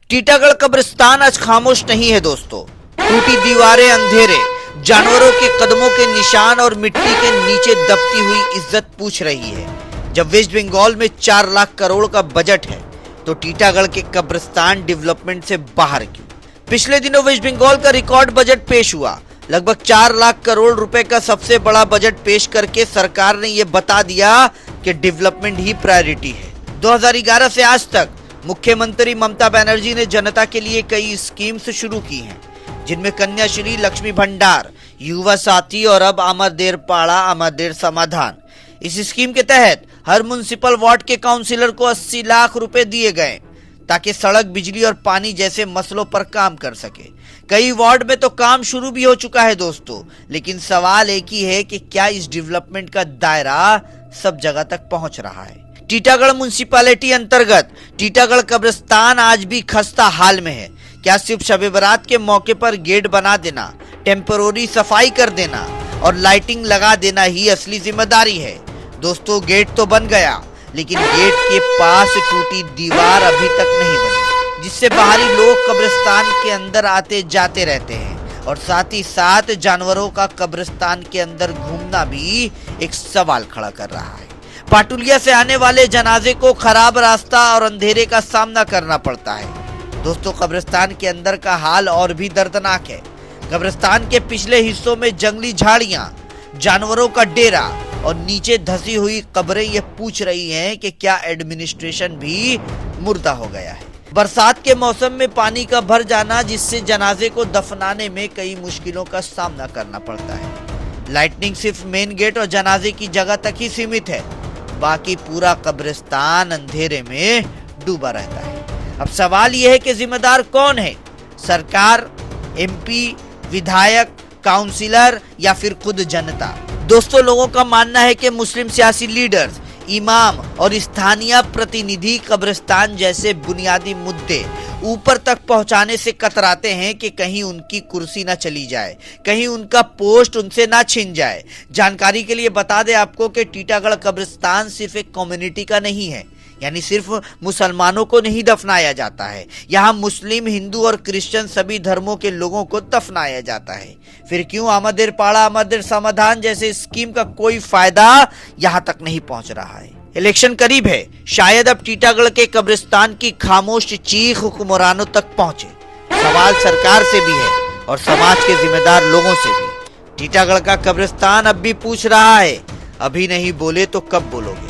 टीटागढ़ कब्रिस्तान आज खामोश नहीं है दोस्तों। टूटी दीवारें, अंधेरे, जानवरों के कदमों के निशान और मिट्टी के नीचे दबती हुई इज्जत पूछ रही है। जब वेस्ट बंगाल में 4 लाख करोड़ का बजट है तो टीटागढ़ के कब्रिस्तान डेवलपमेंट से बाहर क्यों? पिछले दिनों वेस्ट बंगाल का रिकॉर्ड बजट पेश हुआ। लगभग 4 लाख करोड़ रुपए का सबसे बड़ा बजट पेश करके सरकार ने यह बता दिया कि डेवलपमेंट ही प्रायोरिटी है। 2011 से आज तक मुख्यमंत्री ममता बनर्जी ने जनता के लिए कई स्कीम्स शुरू की हैं, जिनमें कन्याश्री, लक्ष्मी भंडार, युवा साथी और अब अमर देर पाड़ा अमर देर समाधान। इस स्कीम के तहत हर म्युनिसिपल वार्ड के काउंसिलर को 80 लाख रुपए दिए गए ताकि सड़क, बिजली और पानी जैसे मसलों पर काम कर सके। कई वार्ड में तो काम शुरू भी हो चुका है दोस्तों, लेकिन सवाल एक ही है कि क्या इस डेवलपमेंट का दायरा सब जगह तक पहुंच रहा है? टीटागढ़ म्युनिसिपैलिटी अंतर्गत टीटागढ़ कब्रिस्तान आज भी खस्ता हाल में है। क्या सिर्फ शब बारात के मौके पर गेट बना देना, टेम्पररी सफाई कर देना और लाइटिंग लगा देना ही असली जिम्मेदारी है? दोस्तों, गेट तो बन गया, लेकिन गेट के पास टूटी दीवार अभी तक नहीं बनी, जिससे बाहरी लोग कब्रिस्तान के अंदर आते जाते रहते हैं और साथ ही साथ जानवरों का कब्रिस्तान के अंदर घूमना भी एक सवाल खड़ा कर रहा है। पाटुलिया से आने वाले जनाजे को खराब रास्ता और अंधेरे का सामना करना पड़ता है। दोस्तों, कब्रिस्तान के अंदर का हाल और भी दर्दनाक है। कब्रिस्तान के पिछले हिस्सों में जंगली झाड़ियां, जानवरों का डेरा और नीचे धसी हुई कब्रें ये पूछ रही हैं कि क्या एडमिनिस्ट्रेशन भी मुर्दा हो गया है। बरसात के मौसम में पानी का भर जाना, जिससे जनाजे को दफनाने में कई मुश्किलों का सामना करना पड़ता है। लाइटनिंग सिर्फ मेन गेट और जनाजे की जगह तक ही सीमित है, बाकी पूरा कब्रिस्तान अंधेरे में डूबा रहता है। अब सवाल यह है कि जिम्मेदार कौन है? सरकार, एमपी, विधायक, काउंसिलर या फिर खुद जनता? दोस्तों, लोगों का मानना है कि मुस्लिम सियासी लीडर्स, इमाम और स्थानीय प्रतिनिधि कब्रिस्तान जैसे बुनियादी मुद्दे ऊपर तक पहुंचाने से कतराते हैं कि कहीं उनकी कुर्सी ना चली जाए, कहीं उनका पोस्ट उनसे ना छिन जाए। जानकारी के लिए बता दें आपको कि टीटागढ़ कब्रिस्तान सिर्फ एक कम्युनिटी का नहीं है, यानी सिर्फ मुसलमानों को नहीं दफनाया जाता है। यहाँ मुस्लिम, हिंदू और क्रिश्चियन सभी धर्मों के लोगों को दफनाया जाता है। फिर क्यों अमर देर पाड़ा अमर देर समाधान जैसे स्कीम का कोई फायदा यहाँ तक नहीं पहुंच रहा है? इलेक्शन करीब है, शायद अब टीटागढ़ के कब्रिस्तान की खामोश चीख हुक्मरानों तक पहुंचे। सवाल सरकार से भी है और समाज के जिम्मेदार लोगों से भी। टीटागढ़ का कब्रिस्तान अब भी पूछ रहा है, अभी नहीं बोले तो कब बोलोगे?